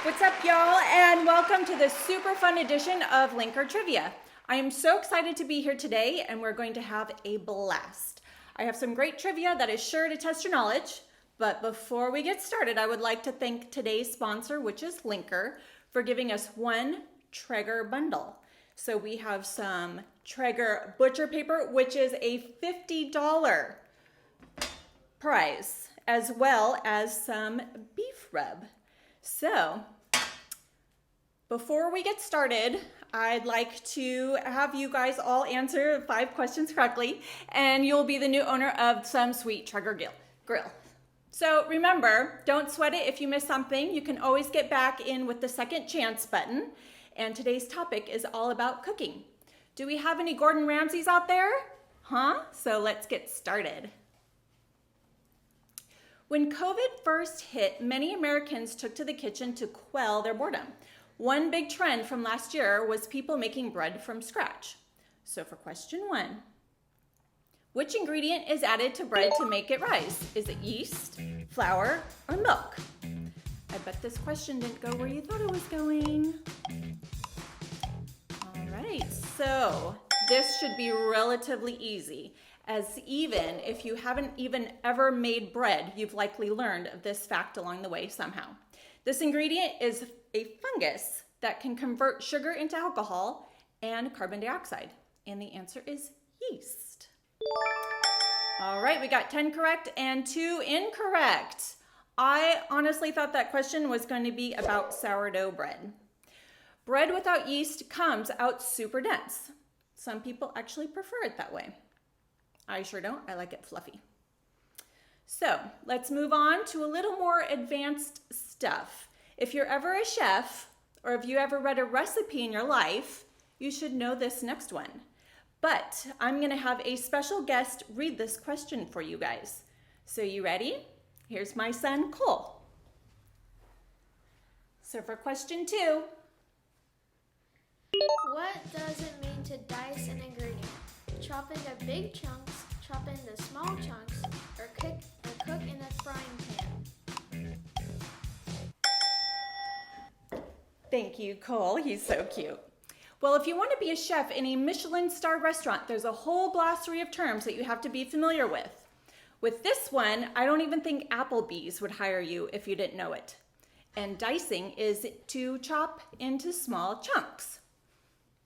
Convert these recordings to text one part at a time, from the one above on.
What's up, y'all, and welcome to this super fun edition of Linker Trivia. I am so excited to be here today, and we're going to have a blast. I have some great trivia that is sure to test your knowledge, but before we get started, I would like to thank today's sponsor, which is Linker, for giving us one Traegerr bundle. So we have some Traegerr butcher paper, which is a $50 prize, as well as some beef rub. So, before we get started, I'd like to have you guys all answer 5 questions correctly, and you'll be the new owner of some sweet Traegerr grill. So remember, don't sweat it if you miss something. You can always get back in with the second chance button. And today's topic is all about cooking. Do we have any Gordon Ramsays out there? So let's get started. When COVID first hit, many Americans took to the kitchen to quell their boredom. One big trend from last year was people making bread from scratch. So for question 1, which ingredient is added to bread to make it rise? Is it yeast, flour, or milk? I bet this question didn't go where you thought it was going. All right, so this should be relatively easy, as even if you haven't even ever made bread, you've likely learned of this fact along the way somehow. This ingredient is a fungus that can convert sugar into alcohol and carbon dioxide, and the answer is yeast. All right, we got 10 correct and 2 incorrect. I honestly thought that question was going to be about sourdough bread. Bread without yeast comes out super dense. Some people actually prefer it that way. I sure don't. I like it fluffy. So let's move on to a little more advanced stuff. If you're ever a chef, or if you ever read a recipe in your life, you should know this next one. But I'm going to have a special guest read this question for you guys. So you ready? Here's my son, Cole. So for question 2. What does it mean to dice an ingredient? Chop into big chunks, chop into small chunks, or cook in a frying pan? Thank you, Cole. He's so cute. Well, if you want to be a chef in a Michelin-star restaurant, there's a whole glossary of terms that you have to be familiar with. With this one, I don't even think Applebee's would hire you if you didn't know it. And dicing is to chop into small chunks.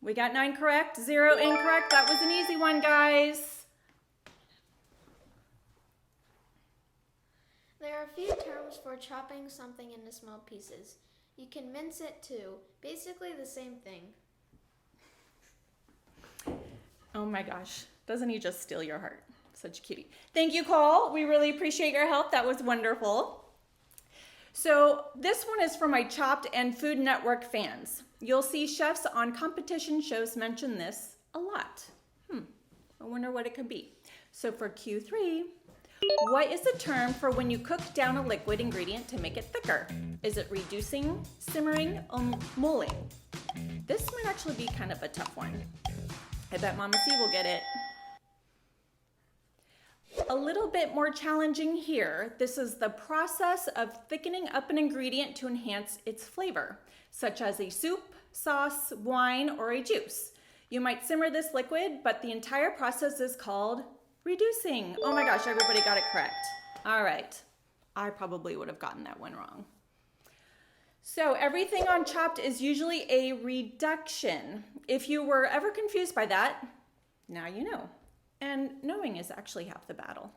We got 9 correct, 0 incorrect. That was an easy one, guys. There are a few terms for chopping something into small pieces. You can mince it too. Basically the same thing. Oh my gosh, doesn't he just steal your heart? Such a cutie. Thank you, Cole. We really appreciate your help. That was wonderful. So this one is for my Chopped and Food Network fans. You'll see chefs on competition shows mention this a lot. I wonder what it could be. So for Q3, what is the term for when you cook down a liquid ingredient to make it thicker? Is it reducing, simmering, or mulling? This might actually be kind of a tough one. I bet Mama C will get it. A little bit more challenging here. This is the process of thickening up an ingredient to enhance its flavor, such as a soup, sauce, wine, or a juice. You might simmer this liquid, but the entire process is called reducing. Oh my gosh, everybody got it correct. All right. I probably would have gotten that one wrong. So everything on Chopped is usually a reduction. If you were ever confused by that, now you know. And knowing is actually half the battle.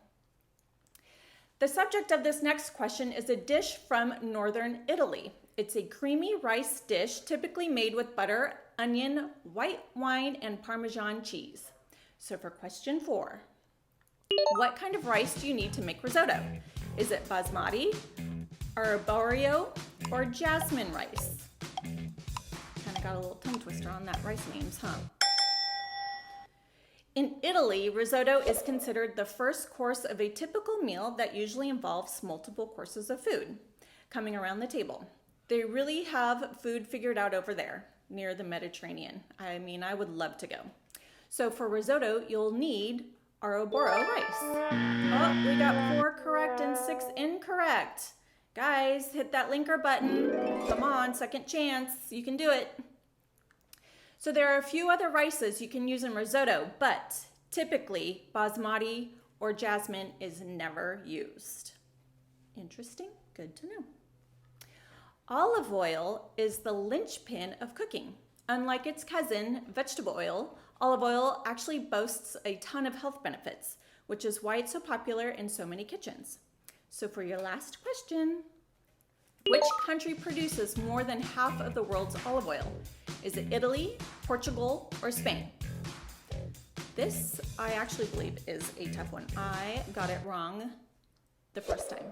The subject of this next question is a dish from northern Italy. It's a creamy rice dish typically made with butter, onion, white wine, and Parmesan cheese. So for question 4, what kind of rice do you need to make risotto? Is it basmati, arborio, or jasmine rice? Kind of got a little tongue twister on that rice names, huh? In Italy, risotto is considered the first course of a typical meal that usually involves multiple courses of food coming around the table. They really have food figured out over there near the Mediterranean. I mean, I would love to go. So for risotto, you'll need arborio rice. Oh, we got 4 correct and 6 incorrect. Guys, hit that linker button. Come on, second chance. You can do it. So there are a few other rices you can use in risotto, but typically basmati or jasmine is never used. Interesting, good to know. Olive oil is the linchpin of cooking. Unlike its cousin, vegetable oil, olive oil actually boasts a ton of health benefits, which is why it's so popular in so many kitchens. So for your last question, which country produces more than half of the world's olive oil? Is it Italy, Portugal, or Spain? This, I actually believe, is a tough one. I got it wrong the first time.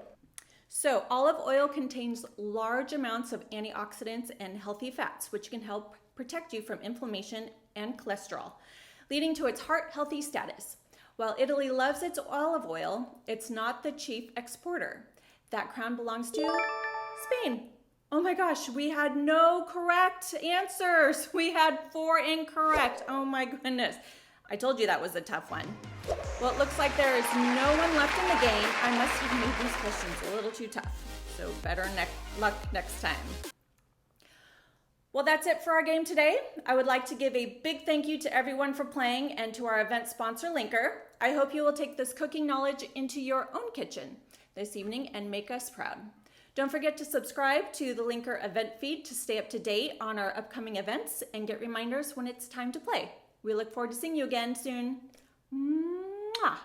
So olive oil contains large amounts of antioxidants and healthy fats, which can help protect you from inflammation and cholesterol, leading to its heart-healthy status. While Italy loves its olive oil, it's not the chief exporter. That crown belongs to Spain. Oh my gosh, we had no correct answers. We had 4 incorrect. Oh my goodness. I told you that was a tough one. Well, it looks like there is no one left in the game. I must have made these questions a little too tough. So better luck next time. Well, that's it for our game today. I would like to give a big thank you to everyone for playing and to our event sponsor, Linker. I hope you will take this cooking knowledge into your own kitchen this evening and make us proud. Don't forget to subscribe to the Linker event feed to stay up to date on our upcoming events and get reminders when it's time to play. We look forward to seeing you again soon. Mwah!